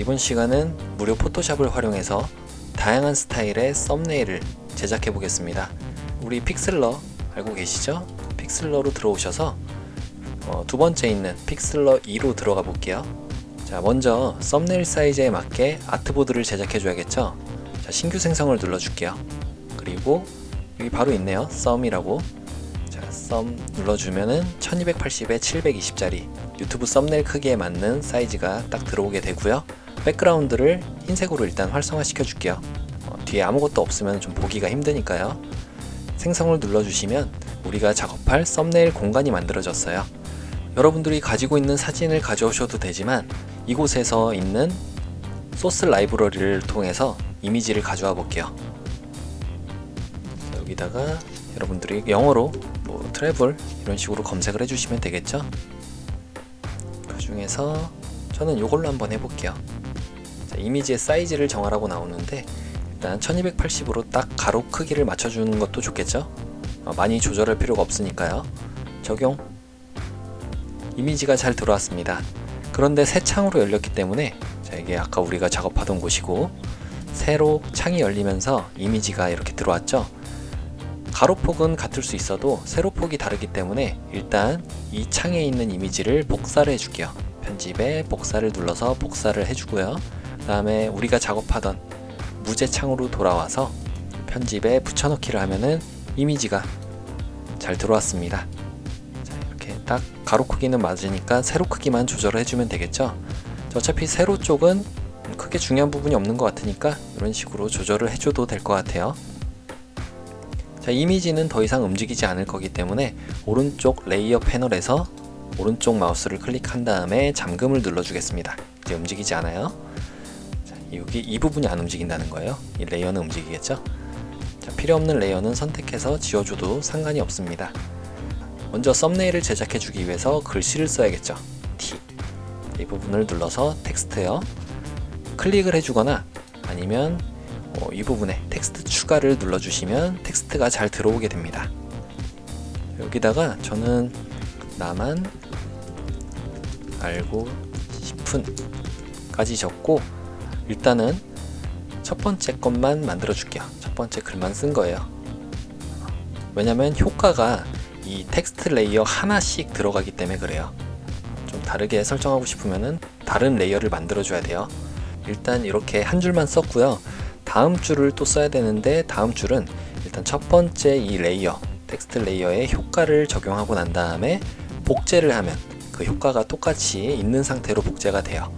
이번 시간은 무료 포토샵을 활용해서 다양한 스타일의 썸네일을 제작해 보겠습니다. 우리 픽슬러 알고 계시죠? 픽슬러로 들어오셔서 두 번째 있는 픽슬러 2로 들어가 볼게요. 자, 먼저 썸네일 사이즈에 맞게 아트보드를 제작해 줘야겠죠? 자, 신규 생성을 눌러 줄게요. 그리고 여기 바로 있네요. 썸이라고. 자, 썸 눌러주면은 1280에 720짜리 유튜브 썸네일 크기에 맞는 사이즈가 딱 들어오게 되고요. 백그라운드를 흰색으로 일단 활성화 시켜 줄게요. 뒤에 아무것도 없으면 좀 보기가 힘드니까요. 생성을 눌러주시면 우리가 작업할 썸네일 공간이 만들어졌어요. 여러분들이 가지고 있는 사진을 가져오셔도 되지만 이곳에서 있는 소스 라이브러리를 통해서 이미지를 가져와 볼게요. 여기다가 여러분들이 영어로 트래블 이런 식으로 검색을 해주시면 되겠죠. 그 중에서 저는 이걸로 한번 해볼게요. 자, 이미지의 사이즈를 정하라고 나오는데 일단 1280으로 딱 가로 크기를 맞춰주는 것도 좋겠죠. 많이 조절할 필요가 없으니까요. 적용. 이미지가 잘 들어왔습니다. 그런데 새 창으로 열렸기 때문에 자, 이게 아까 우리가 작업하던 곳이고 새로 창이 열리면서 이미지가 이렇게 들어왔죠. 가로폭은 같을 수 있어도 세로폭이 다르기 때문에 일단 이 창에 있는 이미지를 복사를 해줄게요. 편집에 복사를 눌러서 복사를 해주고요. 그 다음에 우리가 작업하던 무제 창으로 돌아와서 편집에 붙여넣기를 하면은 이미지가 잘 들어왔습니다. 자, 이렇게 딱 가로 크기는 맞으니까 세로 크기만 조절을 해주면 되겠죠. 어차피 세로 쪽은 크게 중요한 부분이 없는 것 같으니까 이런 식으로 조절을 해줘도 될 것 같아요. 자, 이미지는 더 이상 움직이지 않을 거기 때문에 오른쪽 레이어 패널에서 오른쪽 마우스를 클릭한 다음에 잠금을 눌러주겠습니다. 이제 움직이지 않아요. 자, 여기 이 부분이 안 움직인다는 거예요. 이 레이어는 움직이겠죠? 자, 필요 없는 레이어는 선택해서 지워줘도 상관이 없습니다. 먼저 썸네일을 제작해 주기 위해서 글씨를 써야겠죠. T. 이 부분을 눌러서 텍스트요. 클릭을 해주거나 아니면 이 부분에 텍스트 추가를 눌러주시면 텍스트가 잘 들어오게 됩니다. 여기다가 저는 나만 알고 싶은 까지 적고 일단은 첫 번째 것만 만들어 줄게요. 첫 번째 글만 쓴 거예요. 왜냐면 효과가 이 텍스트 레이어 하나씩 들어가기 때문에 그래요. 좀 다르게 설정하고 싶으면은 다른 레이어를 만들어 줘야 돼요. 일단 이렇게 한 줄만 썼고요. 다음 줄을 또 써야 되는데 다음 줄은 일단 첫 번째 이 레이어 텍스트 레이어에 효과를 적용하고 난 다음에 복제를 하면 그 효과가 똑같이 있는 상태로 복제가 돼요.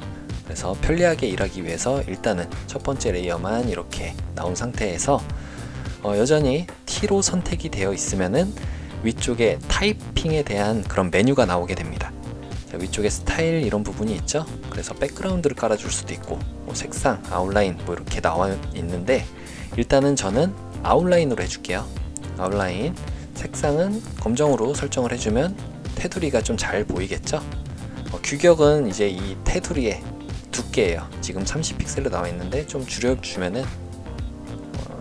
그래서 편리하게 일하기 위해서 일단은 첫 번째 레이어만 이렇게 나온 상태에서 여전히 T로 선택이 되어 있으면은 위쪽에 타이핑에 대한 그런 메뉴가 나오게 됩니다. 자, 위쪽에 스타일 이런 부분이 있죠. 그래서 백그라운드를 깔아줄 수도 있고 색상, 아웃라인 이렇게 나와 있는데 일단은 저는 아웃라인으로 해줄게요. 아웃라인 색상은 검정으로 설정을 해주면 테두리가 좀 잘 보이겠죠. 규격은 이제 이 테두리의 두께예요. 지금 30픽셀로 나와 있는데 좀 줄여주면은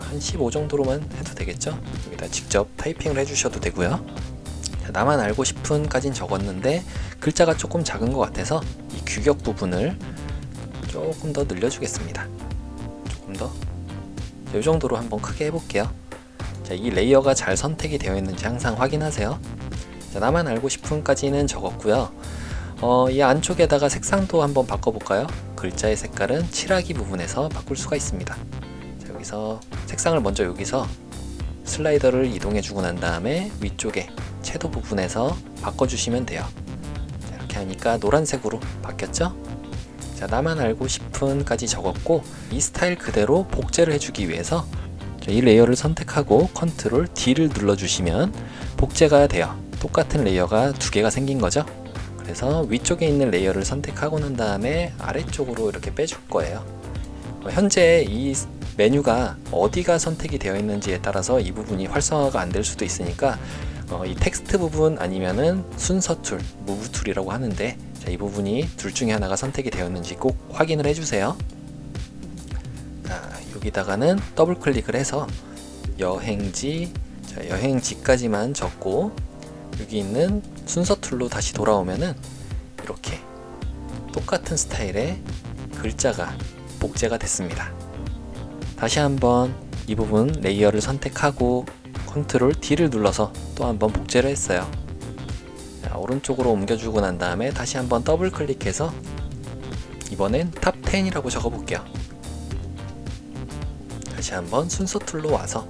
한 15 정도로만 해도 되겠죠. 여기다 직접 타이핑을 해주셔도 되고요. 자, 나만 알고 싶은 까진 적었는데 글자가 조금 작은 것 같아서 이 규격 부분을 조금 더 늘려주겠습니다. 조금 더. 이 정도로 한번 크게 해볼게요. 자, 이 레이어가 잘 선택이 되어 있는지 항상 확인하세요. 자, 나만 알고 싶은 까지는 적었고요. 이 안쪽에다가 색상도 한번 바꿔볼까요? 글자의 색깔은 칠하기 부분에서 바꿀 수가 있습니다. 자, 여기서 색상을 먼저 여기서 슬라이더를 이동해주고 난 다음에 위쪽에 채도 부분에서 바꿔주시면 돼요. 자, 이렇게 하니까 노란색으로 바뀌었죠? 자, 나만 알고 싶은 까지 적었고 이 스타일 그대로 복제를 해주기 위해서 이 레이어를 선택하고 컨트롤 D를 눌러주시면 복제가 돼요. 똑같은 레이어가 두 개가 생긴 거죠. 그래서 위쪽에 있는 레이어를 선택하고 난 다음에 아래쪽으로 이렇게 빼줄 거예요. 현재 이 메뉴가 어디가 선택이 되어 있는지에 따라서 이 부분이 활성화가 안 될 수도 있으니까 이 텍스트 부분 아니면은 순서 툴, 무브 툴이라고 하는데 자, 이 부분이 둘 중에 하나가 선택이 되었는지 꼭 확인을 해주세요. 자, 여기다가는 더블 클릭을 해서 여행지, 자, 여행지까지만 적고 여기 있는 순서 툴로 다시 돌아오면은 이렇게 똑같은 스타일의 글자가 복제가 됐습니다. 다시 한번 이 부분 레이어를 선택하고 컨트롤 D를 눌러서 또 한번 복제를 했어요. 자, 오른쪽으로 옮겨주고 난 다음에 다시 한번 더블 클릭해서 이번엔 탑 10이라고 적어 볼게요. 다시 한번 순서 툴로 와서,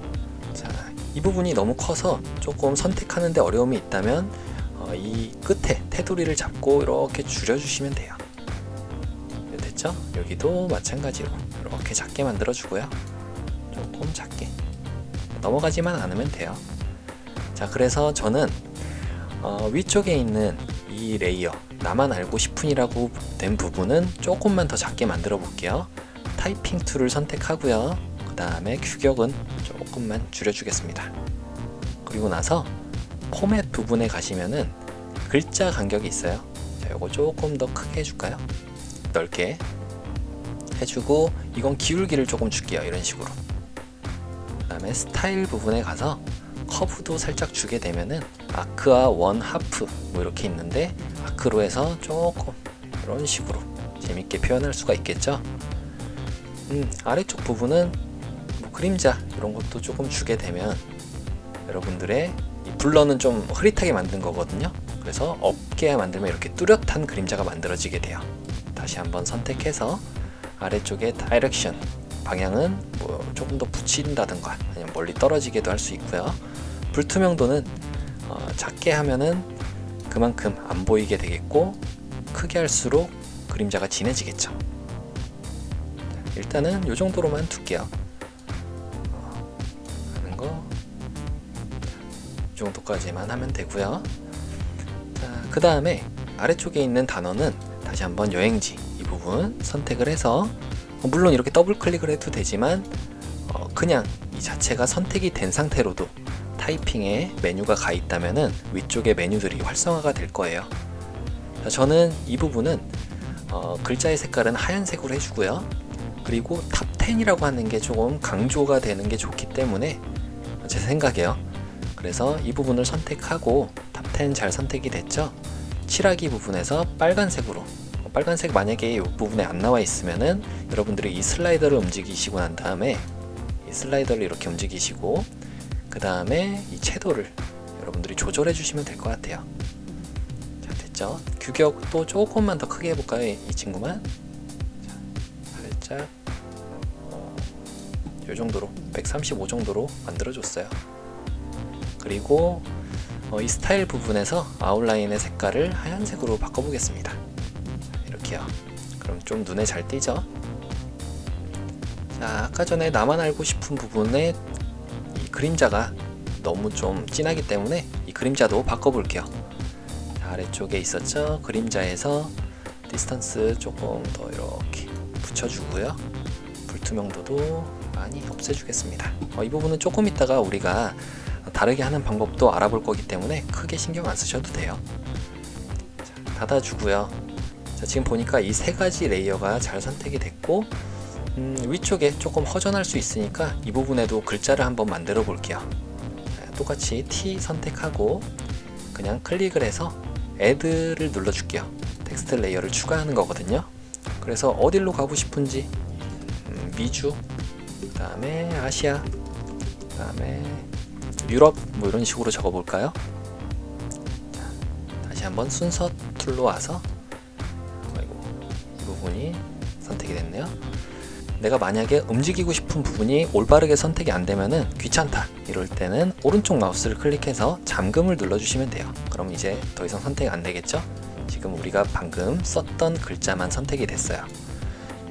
자, 이 부분이 너무 커서 조금 선택하는데 어려움이 있다면 이 끝에 테두리를 잡고 이렇게 줄여주시면 돼요. 됐죠? 여기도 마찬가지로 이렇게 작게 만들어 주고요. 조금 작게, 넘어가지만 않으면 돼요. 자, 그래서 저는 위쪽에 있는 이 레이어, 나만 알고 싶은이라고 된 부분은 조금만 더 작게 만들어 볼게요. 타이핑 툴을 선택하고요. 그 다음에 규격은 조금만 줄여주겠습니다. 그리고 나서 포맷 부분에 가시면은 글자 간격이 있어요. 자, 요거 조금 더 크게 해줄까요? 넓게 해주고, 이건 기울기를 조금 줄게요. 이런 식으로. 그 다음에 스타일 부분에 가서 커브도 살짝 주게 되면은 아크와 원 하프 뭐 이렇게 있는데, 아크로 해서 조금 이런 식으로 재밌게 표현할 수가 있겠죠. 아래쪽 부분은 뭐 그림자 이런 것도 조금 주게 되면 여러분들의 이 블러는 좀 흐릿하게 만든 거거든요. 그래서 없게 만들면 이렇게 뚜렷한 그림자가 만들어지게 돼요. 다시 한번 선택해서 아래쪽에 다이렉션, 방향은 뭐 조금 더 붙인다든가 아니면 멀리 떨어지게도 할 수 있고요. 불투명도는 작게 하면은 그만큼 안 보이게 되겠고, 크게 할수록 그림자가 진해지겠죠. 일단은 이 정도로만 둘게요. 하는 거 이 정도까지만 하면 되고요. 자, 그 다음에 아래쪽에 있는 단어는 다시 한번 여행지 이 부분 선택을 해서, 물론 이렇게 더블 클릭을 해도 되지만 그냥 이 자체가 선택이 된 상태로도 타이핑에 메뉴가 가 있다면은 위쪽에 메뉴들이 활성화가 될 거예요. 자, 저는 이 부분은 글자의 색깔은 하얀색으로 해주고요. 그리고 탑 10이라고 하는 게 조금 강조가 되는 게 좋기 때문에 제 생각이에요. 그래서 이 부분을 선택하고 탑 10 잘 선택이 됐죠? 칠하기 부분에서 빨간색으로, 빨간색 만약에 이 부분에 안 나와 있으면은 여러분들이 이 슬라이더를 움직이시고 난 다음에 이 슬라이더를 이렇게 움직이시고 그 다음에 이 채도를 여러분들이 조절해 주시면 될 것 같아요. 자, 됐죠? 규격도 조금만 더 크게 해볼까요? 이 친구만. 자, 살짝 이 정도로 135 정도로 만들어 줬어요. 그리고 이 스타일 부분에서 아웃라인의 색깔을 하얀색으로 바꿔보겠습니다. 이렇게요. 그럼 좀 눈에 잘 띄죠? 자, 아까 전에 나만 알고 싶은 부분에 이 그림자가 너무 좀 진하기 때문에 이 그림자도 바꿔볼게요. 자, 아래쪽에 있었죠? 그림자에서 디스턴스 조금 더 이렇게 붙여주고요. 불투명도도 많이 없애주겠습니다. 이 부분은 조금 있다가 우리가 다르게 하는 방법도 알아볼 거기 때문에 크게 신경 안 쓰셔도 돼요. 자, 닫아주고요. 자, 지금 보니까 이 세 가지 레이어가 잘 선택이 됐고, 위쪽에 조금 허전할 수 있으니까 이 부분에도 글자를 한번 만들어 볼게요. 자, 똑같이 T 선택하고 그냥 클릭을 해서 Add를 눌러줄게요. 텍스트 레이어를 추가하는 거거든요. 그래서 어디로 가고 싶은지, 미주, 그 다음에 아시아, 그 다음에 유럽 뭐 이런 식으로 적어볼까요? 자, 다시 한번 순서 툴로 와서, 이 부분이 선택이 됐네요. 내가 만약에 움직이고 싶은 부분이 올바르게 선택이 안 되면은 귀찮다 이럴 때는 오른쪽 마우스를 클릭해서 잠금을 눌러주시면 돼요. 그럼 이제 더 이상 선택이 안 되겠죠? 지금 우리가 방금 썼던 글자만 선택이 됐어요.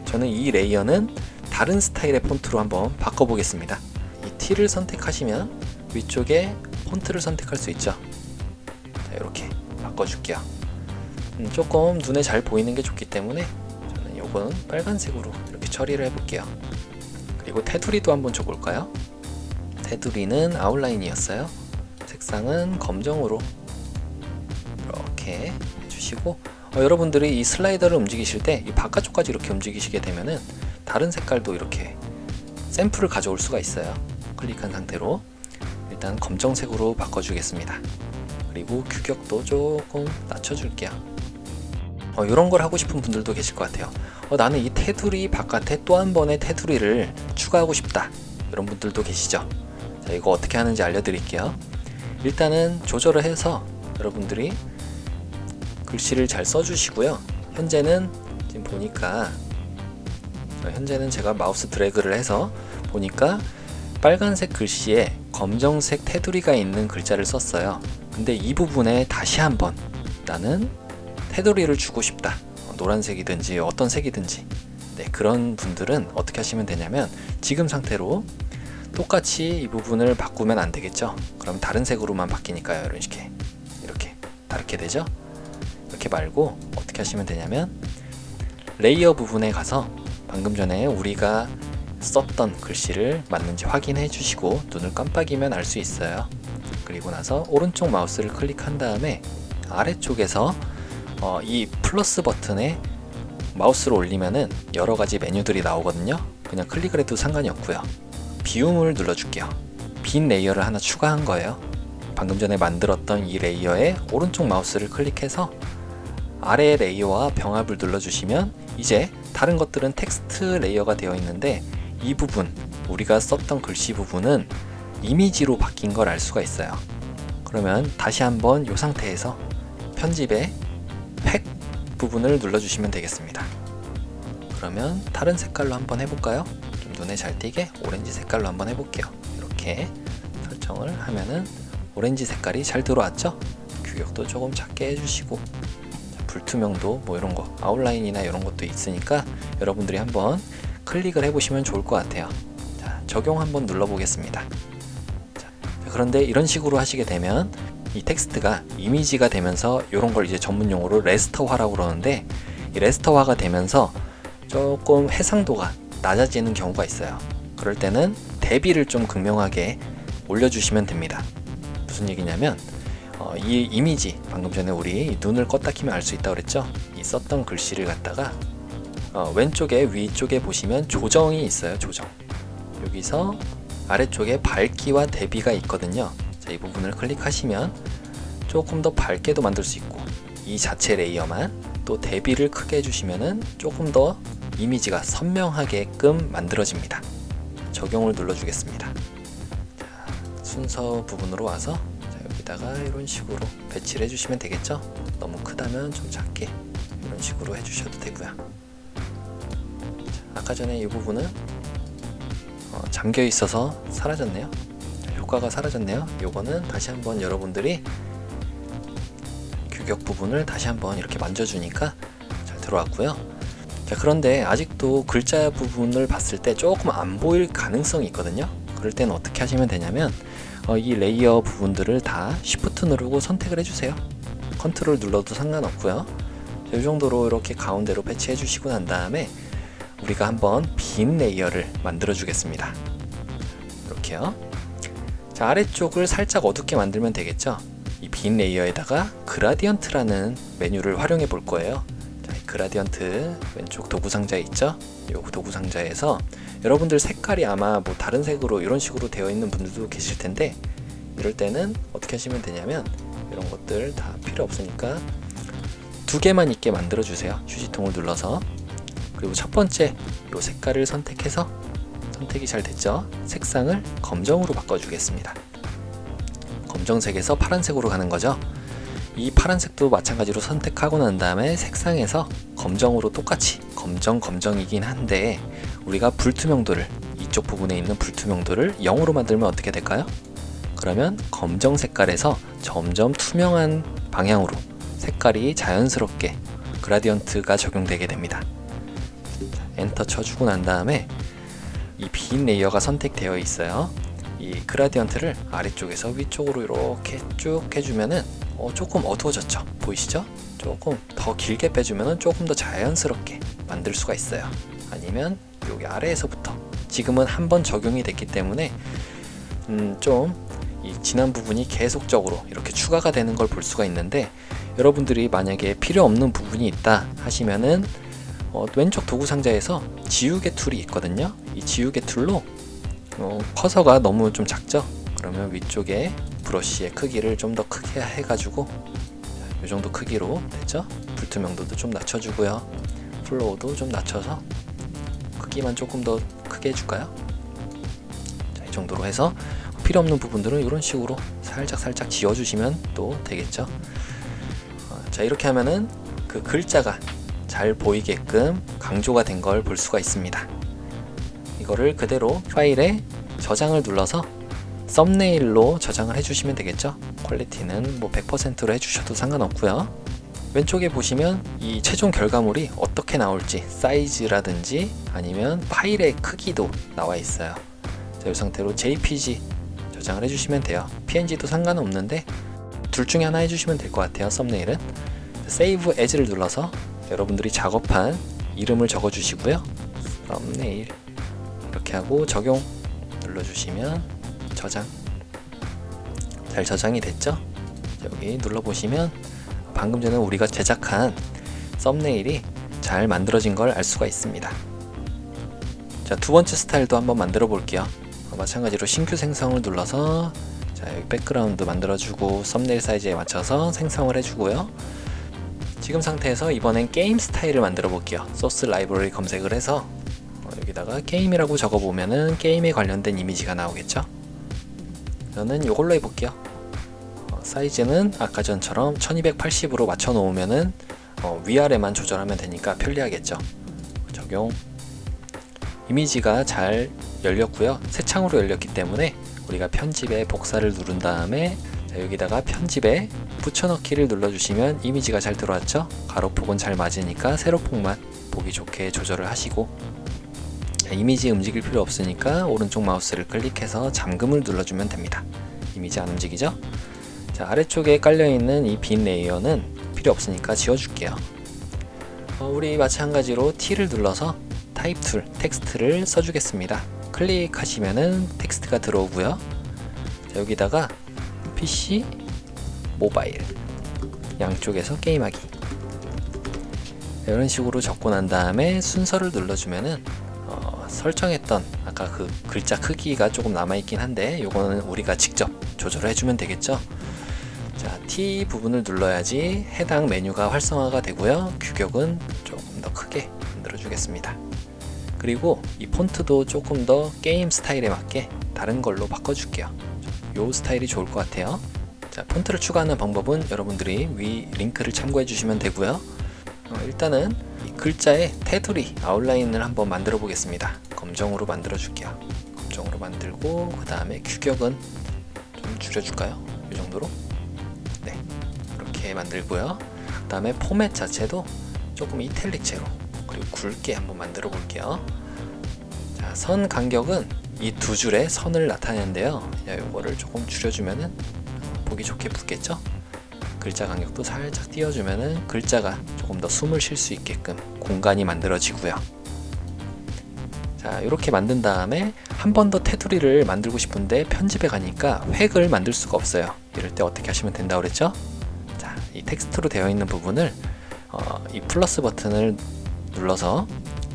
저는 이 레이어는 다른 스타일의 폰트로 한번 바꿔보겠습니다. 이 T를 선택하시면 위쪽에 폰트를 선택할 수 있죠. 자, 이렇게 바꿔줄게요. 조금 눈에 잘 보이는 게 좋기 때문에 저는 요건 빨간색으로 이렇게 처리를 해볼게요. 그리고 테두리도 한번 줘볼까요? 테두리는 아웃라인이었어요. 색상은 검정으로 이렇게 해주시고, 여러분들이 이 슬라이더를 움직이실 때 이 바깥쪽까지 이렇게 움직이시게 되면은 다른 색깔도 이렇게 샘플을 가져올 수가 있어요. 클릭한 상태로 일단 검정색으로 바꿔주겠습니다. 그리고 규격도 조금 낮춰줄게요. 이런 걸 하고 싶은 분들도 계실 것 같아요. 나는 이 테두리 바깥에 또 한 번의 테두리를 추가하고 싶다, 이런 분들도 계시죠. 자, 이거 어떻게 하는지 알려드릴게요. 일단은 조절을 해서 여러분들이 글씨를 잘 써주시고요. 현재는 지금 보니까 현재는 제가 마우스 드래그를 해서 보니까 빨간색 글씨에 검정색 테두리가 있는 글자를 썼어요. 근데 이 부분에 다시 한번 나는 테두리를 주고 싶다, 노란색이든지 어떤 색이든지, 네, 그런 분들은 어떻게 하시면 되냐면 지금 상태로 똑같이 이 부분을 바꾸면 안 되겠죠. 그럼 다른 색으로만 바뀌니까요. 이런 식의 이렇게 다르게 되죠. 이렇게 말고 어떻게 하시면 되냐면 레이어 부분에 가서 방금 전에 우리가 썼던 글씨를 맞는지 확인해 주시고 눈을 깜빡이면 알 수 있어요. 그리고 나서 오른쪽 마우스를 클릭한 다음에 아래쪽에서 이 플러스 버튼에 마우스를 올리면은 여러 가지 메뉴들이 나오거든요. 그냥 클릭을 해도 상관이 없고요. 비움을 눌러줄게요. 빈 레이어를 하나 추가한 거예요. 방금 전에 만들었던 이 레이어에 오른쪽 마우스를 클릭해서 아래 레이어와 병합을 눌러주시면 이제 다른 것들은 텍스트 레이어가 되어 있는데 이 부분, 우리가 썼던 글씨 부분은 이미지로 바뀐 걸 알 수가 있어요. 그러면 다시 한번 이 상태에서 편집에 팩 부분을 눌러주시면 되겠습니다. 그러면 다른 색깔로 한번 해볼까요? 좀 눈에 잘 띄게 오렌지 색깔로 한번 해볼게요. 이렇게 설정을 하면은 오렌지 색깔이 잘 들어왔죠? 규격도 조금 작게 해주시고, 불투명도 뭐 이런 거, 아웃라인이나 이런 것도 있으니까 여러분들이 한번 클릭을 해보시면 좋을 것 같아요. 자, 적용 한번 눌러보겠습니다. 자, 그런데 이런 식으로 하시게 되면 이 텍스트가 이미지가 되면서 이런 걸 이제 전문 용어로 레스터화라고 그러는데, 이 레스터화가 되면서 조금 해상도가 낮아지는 경우가 있어요. 그럴 때는 대비를 좀 극명하게 올려주시면 됩니다. 무슨 얘기냐면 이 이미지, 방금 전에 우리 눈을 껐다 키면 알 수 있다고 그랬죠? 이 썼던 글씨를 갖다가 왼쪽에 위쪽에 보시면 조정이 있어요. 조정. 여기서 아래쪽에 밝기와 대비가 있거든요. 자, 이 부분을 클릭하시면 조금 더 밝게도 만들 수 있고, 이 자체 레이어만 또 대비를 크게 해주시면은 조금 더 이미지가 선명하게끔 만들어집니다. 적용을 눌러주겠습니다. 자, 순서 부분으로 와서 자, 여기다가 이런 식으로 배치를 해주시면 되겠죠? 너무 크다면 좀 작게 이런 식으로 해주셔도 되고요. 자, 아까 전에 이 부분은 잠겨 있어서 사라졌네요. 효과가 사라졌네요. 요거는 다시 한번 여러분들이 규격 부분을 다시 한번 이렇게 만져주니까 잘 들어왔고요. 자, 그런데 아직도 글자 부분을 봤을 때 조금 안 보일 가능성이 있거든요. 그럴 때는 어떻게 하시면 되냐면 이 레이어 부분들을 다 Shift 누르고 선택을 해주세요. 컨트롤 눌러도 상관없고요. 이 정도로 이렇게 가운데로 배치해 주시고 난 다음에 우리가 한번 빈 레이어를 만들어 주겠습니다. 이렇게요. 자, 아래쪽을 살짝 어둡게 만들면 되겠죠. 이 빈 레이어에다가 그라디언트라는 메뉴를 활용해 볼 거예요. 자, 이 그라디언트 왼쪽 도구 상자에 있죠. 이 도구 상자에서 여러분들 색깔이 아마 뭐 다른 색으로 이런 식으로 되어 있는 분들도 계실 텐데, 이럴 때는 어떻게 하시면 되냐면 이런 것들 다 필요 없으니까 두 개만 있게 만들어 주세요. 휴지통을 눌러서. 그리고 첫 번째 이 색깔을 선택해서, 선택이 잘 됐죠? 색상을 검정으로 바꿔주겠습니다. 검정색에서 파란색으로 가는 거죠. 이 파란색도 마찬가지로 선택하고 난 다음에 색상에서 검정으로 똑같이 검정이긴 한데, 우리가 불투명도를, 이쪽 부분에 있는 불투명도를 0으로 만들면 어떻게 될까요? 그러면 검정 색깔에서 점점 투명한 방향으로 색깔이 자연스럽게 그라디언트가 적용되게 됩니다. 엔터 쳐주고 난 다음에 이 빈 레이어가 선택되어 있어요. 이 그라디언트를 아래쪽에서 위쪽으로 이렇게 쭉 해주면은 조금 어두워졌죠? 보이시죠? 조금 더 길게 빼주면은 조금 더 자연스럽게 만들 수가 있어요. 아니면 여기 아래에서부터, 지금은 한번 적용이 됐기 때문에 좀 이 진한 부분이 계속적으로 이렇게 추가가 되는 걸 볼 수가 있는데, 여러분들이 만약에 필요 없는 부분이 있다 하시면은 왼쪽 도구 상자에서 지우개 툴이 있거든요. 이 지우개 툴로 커서가 너무 좀 작죠? 그러면 위쪽에 브러쉬의 크기를 좀 더 크게 해가지고 이 정도 크기로 됐죠? 불투명도도 좀 낮춰주고요. 플로우도 좀 낮춰서 크기만 조금 더 크게 해줄까요? 자, 이 정도로 해서 필요 없는 부분들은 이런 식으로 살짝 지워주시면 또 되겠죠? 자, 이렇게 하면은 그 글자가 잘 보이게끔 강조가 된 걸 볼 수가 있습니다. 이거를 그대로 파일에 저장을 눌러서 썸네일로 저장을 해주시면 되겠죠? 퀄리티는 뭐 100%로 해주셔도 상관없고요. 왼쪽에 보시면 이 최종 결과물이 어떻게 나올지 사이즈라든지 아니면 파일의 크기도 나와 있어요. 자, 이 상태로 JPG 저장을 해주시면 돼요. PNG도 상관없는데 둘 중에 하나 해주시면 될 것 같아요. 썸네일은 Save As를 눌러서 여러분들이 작업한 이름을 적어주시고요. 썸네일 이렇게 하고 적용 눌러주시면 저장 잘 저장이 됐죠? 여기 눌러보시면 방금 전에 우리가 제작한 썸네일이 잘 만들어진 걸 알 수가 있습니다. 자, 두 번째 스타일도 한번 만들어 볼게요. 마찬가지로 신규 생성을 눌러서 자, 여기 백그라운드 만들어주고 썸네일 사이즈에 맞춰서 생성을 해주고요. 지금 상태에서 이번엔 게임 스타일을 만들어 볼게요. 소스 라이브러리 검색을 해서 여기다가 게임이라고 적어보면은 게임에 관련된 이미지가 나오겠죠. 저는 이걸로 해볼게요. 사이즈는 아까 전처럼 1280으로 맞춰 놓으면은 위아래만 조절하면 되니까 편리하겠죠. 적용. 이미지가 잘 열렸고요. 새 창으로 열렸기 때문에 우리가 편집에 복사를 누른 다음에 자, 여기다가 편집에 붙여넣기를 눌러주시면 이미지가 잘 들어왔죠. 가로폭은 잘 맞으니까 세로폭만 보기 좋게 조절을 하시고 자, 이미지 움직일 필요 없으니까 오른쪽 마우스를 클릭해서 잠금을 눌러주면 됩니다. 이미지 안 움직이죠? 자, 아래쪽에 깔려있는 이 빈 레이어는 필요 없으니까 지워줄게요. 우리 마찬가지로 T를 눌러서 타입 툴, 텍스트를 써주겠습니다. 클릭하시면은 텍스트가 들어오고요. 자, 여기다가 PC, 모바일 양쪽에서 게임하기 이런 식으로 적고 난 다음에 순서를 눌러주면은 설정했던 아까 그 글자 크기가 조금 남아있긴 한데 요거는 우리가 직접 조절을 해주면 되겠죠. 자, T 부분을 눌러야지 해당 메뉴가 활성화가 되고요. 규격은 조금 더 크게 만들어 주겠습니다. 그리고 이 폰트도 조금 더 게임 스타일에 맞게 다른 걸로 바꿔줄게요. 요 스타일이 좋을 것 같아요. 자, 폰트를 추가하는 방법은 여러분들이 위 링크를 참고해 주시면 되고요. 일단은 이 글자의 테두리 아웃라인을 한번 만들어 보겠습니다. 검정으로 만들어 줄게요. 검정으로 만들고 그 다음에 규격은 좀 줄여줄까요? 이 정도로? 네, 이렇게 만들고요. 그 다음에 포맷 자체도 조금 이탈릭체로 그리고 굵게 한번 만들어 볼게요. 자, 선 간격은 이 두 줄의 선을 나타내는데요. 이거를 조금 줄여주면은 보기 좋게 붙겠죠? 글자 간격도 살짝 띄워주면은 글자가 조금 더 숨을 쉴 수 있게끔 공간이 만들어지고요. 자, 이렇게 만든 다음에 한 번 더 테두리를 만들고 싶은데 편집에 가니까 획을 만들 수가 없어요. 이럴 때 어떻게 하시면 된다고 그랬죠? 자, 이 텍스트로 되어 있는 부분을 이 플러스 버튼을 눌러서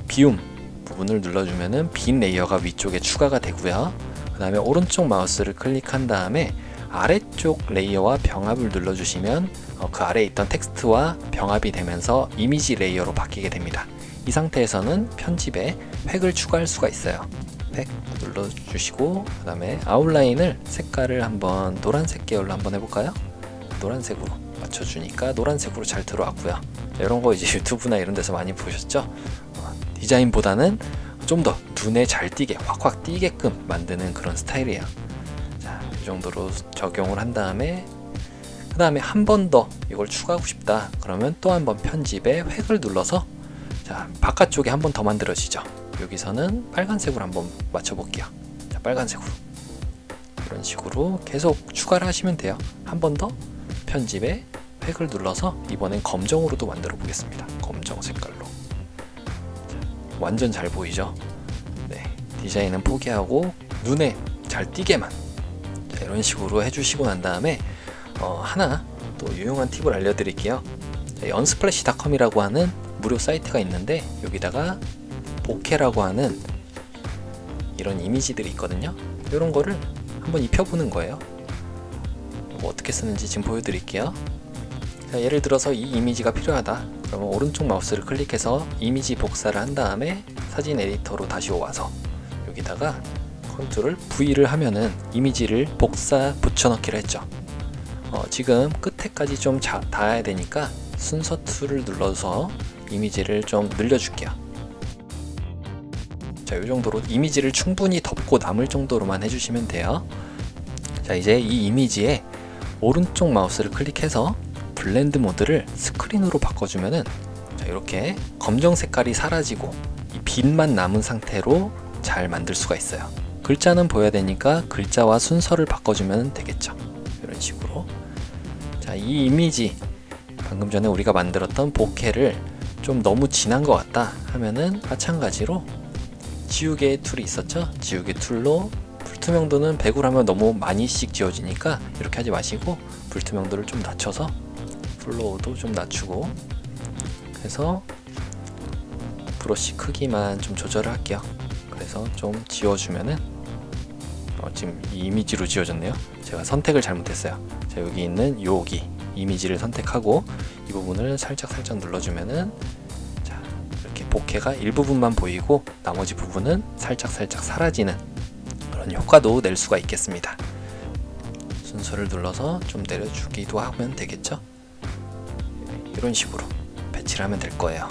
비움 부분을 눌러주면은 빈 레이어가 위쪽에 추가가 되고요. 그 다음에 오른쪽 마우스를 클릭한 다음에 아래쪽 레이어와 병합을 눌러주시면 그 아래에 있던 텍스트와 병합이 되면서 이미지 레이어로 바뀌게 됩니다. 이 상태에서는 편집에 획을 추가할 수가 있어요. 획 눌러주시고 그 다음에 아웃라인을 색깔을 한번 노란색 계열로 한번 해볼까요? 노란색으로 맞춰주니까 노란색으로 잘 들어왔고요. 이런 거 이제 유튜브나 이런 데서 많이 보셨죠? 디자인보다는 좀 더 눈에 잘 띄게 확확 띄게끔 만드는 그런 스타일이에요. 자, 이 정도로 적용을 한 다음에 그 다음에 한 번 더 이걸 추가하고 싶다 그러면 또 한 번 편집에 획을 눌러서 자, 바깥쪽에 한 번 더 만들어지죠. 여기서는 빨간색으로 한번 맞춰 볼게요. 자, 빨간색으로 이런 식으로 계속 추가를 하시면 돼요. 한 번 더 편집에 획을 눌러서 이번엔 검정으로도 만들어 보겠습니다. 검정 색깔로. 자, 완전 잘 보이죠? 네, 디자인은 포기하고 눈에 잘 띄게만 자, 이런 식으로 해주시고 난 다음에 하나 또 유용한 팁을 알려드릴게요. unsplash.com이라고 하는 무료 사이트가 있는데 여기다가 보케라고 하는 이런 이미지들이 있거든요. 이런 거를 한번 입혀보는 거예요. 이거 어떻게 쓰는지 지금 보여드릴게요. 자, 예를 들어서 이 이미지가 필요하다. 그러면 오른쪽 마우스를 클릭해서 이미지 복사를 한 다음에 사진 에디터로 다시 와서 여기다가 컨트롤 V를 하면은 이미지를 복사 붙여넣기를 했죠. 지금 끝에까지 좀 닿아야 되니까 순서 2를 눌러서 이미지를 좀 늘려줄게요. 자, 이 정도로 이미지를 충분히 덮고 남을 정도로만 해주시면 돼요. 자, 이제 이 이미지에 오른쪽 마우스를 클릭해서 블렌드 모드를 스크린으로 바꿔주면은 자, 이렇게 검정 색깔이 사라지고 이 빛만 남은 상태로 잘 만들 수가 있어요. 글자는 보여야 되니까 글자와 순서를 바꿔주면 되겠죠. 이런 식으로. 자, 이 이미지 방금 전에 우리가 만들었던 보케를 좀 너무 진한 것 같다 하면은 마찬가지로 지우개 툴이 있었죠. 지우개 툴로 불투명도는 100으로 하면 너무 많이씩 지워지니까 이렇게 하지 마시고 불투명도를 좀 낮춰서 플로우도 좀 낮추고 해서 브러쉬 크기만 좀 조절을 할게요. 그래서 좀 지워주면은 지금 이 이미지로 지워졌네요. 제가 선택을 잘못했어요. 자, 여기 있는 여기 이미지를 선택하고 이 부분을 살짝 눌러주면은 자, 이렇게 보케가 일부분만 보이고 나머지 부분은 살짝 사라지는 그런 효과도 낼 수가 있겠습니다. 순서를 눌러서 좀 내려주기도 하면 되겠죠. 이런 식으로 배치를 하면 될 거예요.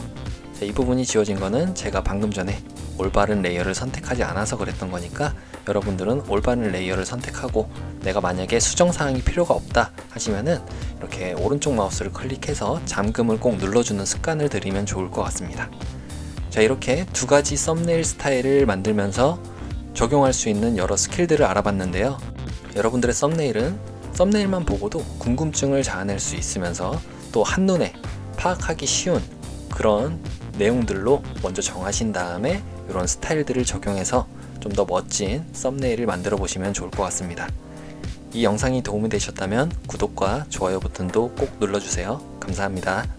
자, 이 부분이 지워진 거는 제가 방금 전에 올바른 레이어를 선택하지 않아서 그랬던 거니까 여러분들은 올바른 레이어를 선택하고 내가 만약에 수정사항이 필요가 없다 하시면은 이렇게 오른쪽 마우스를 클릭해서 잠금을 꼭 눌러주는 습관을 들이면 좋을 것 같습니다. 자, 이렇게 두 가지 썸네일 스타일을 만들면서 적용할 수 있는 여러 스킬들을 알아봤는데요. 여러분들의 썸네일은 썸네일만 보고도 궁금증을 자아낼 수 있으면서 또 한눈에 파악하기 쉬운 그런 내용들로 먼저 정하신 다음에 이런 스타일들을 적용해서 좀 더 멋진 썸네일을 만들어 보시면 좋을 것 같습니다. 이 영상이 도움이 되셨다면 구독과 좋아요 버튼도 꼭 눌러주세요. 감사합니다.